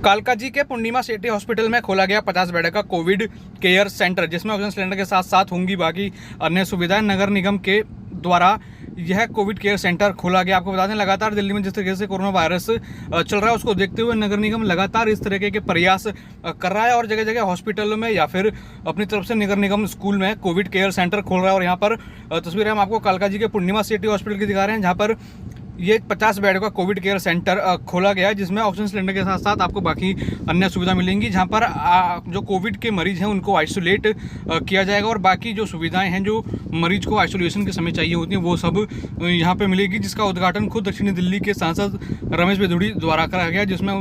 कालका जी के पूर्णिमा city hospital में खोला गया 50 बेड का कोविड केयर सेंटर, जिसमें ऑक्सीजन सिलेंडर के साथ साथ होंगी बाकी अन्य सुविधाएं। नगर निगम के द्वारा यह कोविड केयर सेंटर खोला गया। आपको बता दें, लगातार दिल्ली में जिस तरीके से कोरोना वायरस चल रहा है उसको देखते हुए नगर निगम लगातार इस तरीके के प्रयास कर रहा है और जगह जगह हॉस्पिटलों में या फिर अपनी तरफ से नगर निगम स्कूल में कोविड केयर सेंटर खोल रहा है। और यहाँ पर तस्वीरें हम आपको कालका जी के पूर्णिमा सिटी हॉस्पिटल की दिखा रहे हैं, जहाँ पर ये 50 बेड का कोविड केयर सेंटर खोला गया है, जिसमें ऑक्सीजन सिलेंडर के साथ साथ आपको बाकी अन्य सुविधा मिलेंगी। जहां पर जो कोविड के मरीज हैं उनको आइसोलेट किया जाएगा और बाकी जो सुविधाएं हैं जो मरीज को आइसोलेशन के समय चाहिए होती हैं वो सब यहां पे मिलेगी, जिसका उद्घाटन खुद दक्षिणी दिल्ली के सांसद रमेश बेदुड़ी द्वारा करा गया, जिसमें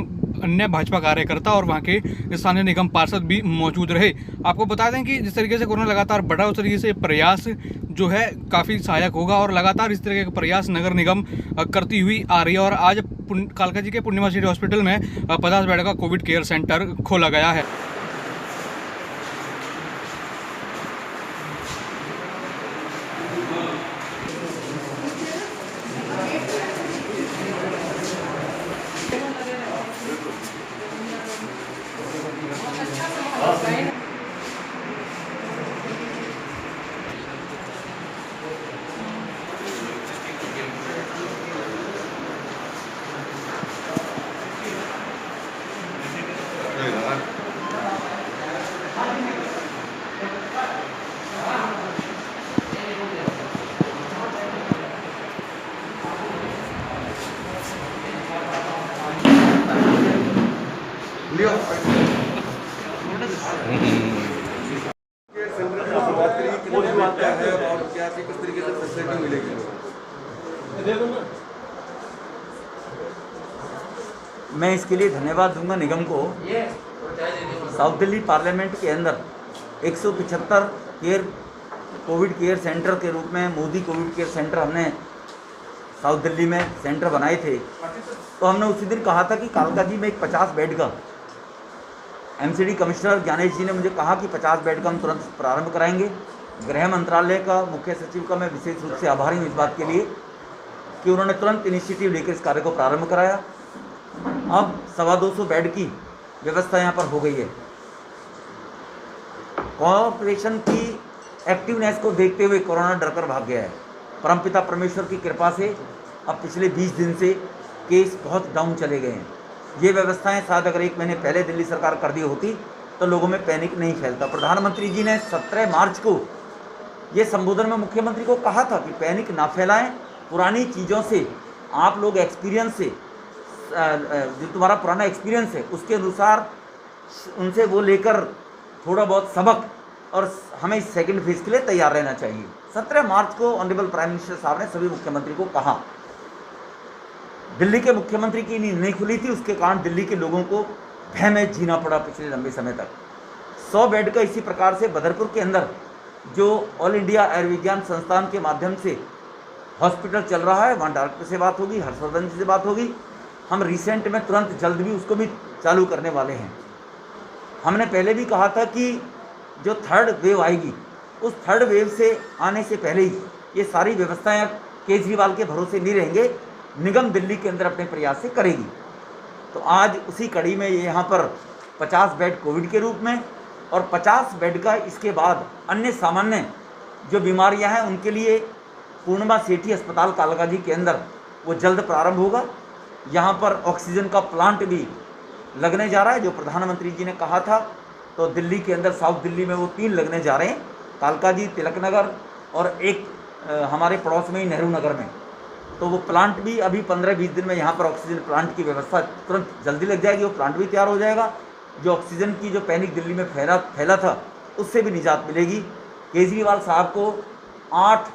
अन्य भाजपा कार्यकर्ता और वहाँ के स्थानीय निगम पार्षद भी मौजूद रहे। आपको बता दें कि जिस तरीके से कोरोना लगातार बढ़ा उस तरीके से प्रयास जो है काफ़ी सहायक होगा और लगातार इस तरह के प्रयास नगर निगम करती हुई आ रही है। और आज कालका जी के पूर्णिमा सिटी हॉस्पिटल में 50 बेड का कोविड केयर सेंटर खोला गया है। मैं इसके लिए धन्यवाद दूंगा निगम को। साउथ दिल्ली पार्लियामेंट के अंदर 175 कोविड केयर सेंटर के रूप में मोदी कोविड केयर सेंटर हमने साउथ दिल्ली में सेंटर बनाए थे। तो हमने उसी दिन कहा था कि कालका जी में एक 50 बेड का, एमसीडी कमिश्नर ज्ञानेश जी ने मुझे कहा कि 50 बेड का हम तुरंत प्रारंभ कराएंगे। गृह मंत्रालय का मुख्य सचिव का मैं विशेष रूप से आभारी हूँ इस बात के लिए कि उन्होंने तुरंत इनिशिएटिव लेकर इस कार्य को प्रारंभ कराया। अब 225 बेड की व्यवस्था यहाँ पर हो गई है। कॉर्पोरेशन की एक्टिवनेस को देखते हुए कोरोना डरकर भाग गया है। परमपिता परमेश्वर की कृपा से अब पिछले 20 दिन से केस बहुत डाउन चले गए हैं। ये व्यवस्थाएं शायद अगर 1 महीने पहले दिल्ली सरकार कर दी होती तो लोगों में पैनिक नहीं फैलता। प्रधानमंत्री जी ने 17 मार्च को ये संबोधन में मुख्यमंत्री को कहा था कि पैनिक ना फैलाएं, पुरानी चीज़ों से आप लोग एक्सपीरियंस से, जो तुम्हारा पुराना एक्सपीरियंस है उसके अनुसार उनसे वो लेकर थोड़ा बहुत सबक, और हमें इस सेकंड फेज के लिए तैयार रहना चाहिए। 17 मार्च को ऑनरेबल प्राइम मिनिस्टर साहब ने सभी मुख्यमंत्री को कहा। दिल्ली के मुख्यमंत्री की नींद नहीं खुली थी, उसके कारण दिल्ली के लोगों को भय में जीना पड़ा पिछले लंबे समय तक। 100 बेड का इसी प्रकार से बदरपुर के अंदर जो ऑल इंडिया आयुर्विज्ञान संस्थान के माध्यम से हॉस्पिटल चल रहा है, वहाँ डॉक्टर से बात होगी, हर्षवर्धन जी से बात होगी। हम रिसेंट में तुरंत जल्द भी उसको भी चालू करने वाले हैं। हमने पहले भी कहा था कि जो 3rd वेव आएगी उस 3rd वेव से आने से पहले ही ये सारी व्यवस्थाएं केजरीवाल के भरोसे नहीं रहेंगे, निगम दिल्ली के अंदर अपने प्रयास से करेगी। तो आज उसी कड़ी में ये यहाँ पर 50 बेड कोविड के रूप में और 50 बेड का इसके बाद अन्य सामान्य जो बीमारियाँ हैं उनके लिए पूर्णिमा सेठी अस्पताल कालका जी के अंदर वो जल्द प्रारंभ होगा। यहाँ पर ऑक्सीजन का प्लांट भी लगने जा रहा है, जो प्रधानमंत्री जी ने कहा था। तो दिल्ली के अंदर साउथ दिल्ली में वो 3 लगने जा रहे हैं, कालका जी, तिलक नगर और एक हमारे पड़ोस में ही नेहरू नगर में। तो वो प्लांट भी अभी 15-20 दिन में यहाँ पर ऑक्सीजन प्लांट की व्यवस्था तुरंत जल्दी लग जाएगी, वो प्लांट भी तैयार हो जाएगा। जो ऑक्सीजन की जो पैनिक दिल्ली में फैला था उससे भी निजात मिलेगी। केजरीवाल साहब को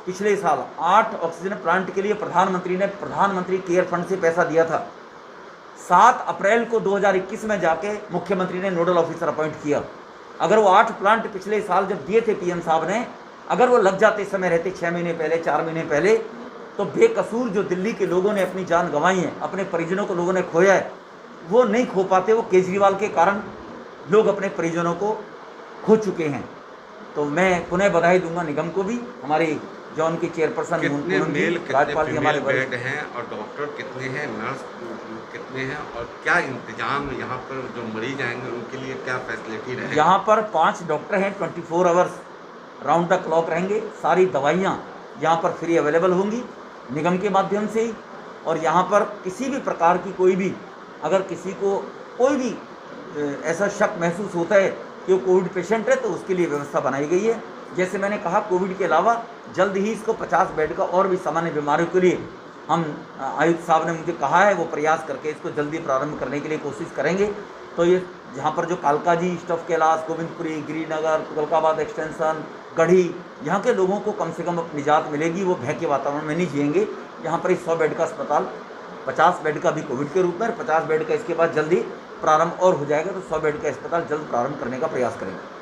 पिछले साल 8 ऑक्सीजन प्लांट के लिए प्रधानमंत्री ने प्रधानमंत्री केयर फंड से पैसा दिया था। 7 अप्रैल को 2021 में जाके मुख्यमंत्री ने नोडल ऑफिसर अपॉइंट किया। अगर वो 8 प्लांट पिछले साल जब दिए थे पीएम साहब ने, अगर वो लग जाते समय रहते 6 महीने पहले, 4 महीने पहले, तो बेकसूर जो दिल्ली के लोगों ने अपनी जान गंवाई है, अपने परिजनों को लोगों ने खोया है, वो नहीं खो पाते। वो केजरीवाल के कारण लोग अपने परिजनों को खो चुके हैं। तो मैं पुनः बधाई दूंगा निगम को भी, हमारी जो उनकी चेयरपर्सन कितने मेल कितने फीमेल बेड हैं और डॉक्टर कितने हैं, नर्स कितने हैं और क्या इंतजाम यहाँ पर जो मरीज आएंगे उनके लिए क्या फैसिलिटी रहेगी? यहाँ पर 5 डॉक्टर हैं, 24 आवर्स राउंड द क्लॉक रहेंगे। सारी दवाइयाँ यहाँ पर फ्री अवेलेबल होंगी निगम के माध्यम से ही। और यहाँ पर किसी भी प्रकार की कोई भी, अगर किसी को कोई भी ऐसा शक महसूस होता है कि वो कोविड पेशेंट है तो उसके लिए व्यवस्था बनाई गई है। जैसे मैंने कहा, कोविड के अलावा जल्द ही इसको 50 बेड का और भी सामान्य बीमारियों के लिए हम, आयुक्त साहब ने मुझे कहा है, वो प्रयास करके इसको जल्दी प्रारंभ करने के लिए कोशिश करेंगे। तो ये जहाँ पर जो कालकाजी, स्टफ कैलाश, गोविंदपुरी, गिरिनगर, तुगलकाबाद एक्सटेंशन, गढ़ी, यहाँ के लोगों को कम से कम निजात मिलेगी। वो भय के वातावरण में नहीं जिएंगे। यहाँ पर 100 बेड का अस्पताल, 50 बेड का भी कोविड के रूप में, 50 बेड का इसके बाद जल्दी प्रारंभ और हो जाएगा। तो 100 बेड का अस्पताल जल्द प्रारंभ करने का प्रयास करेंगे।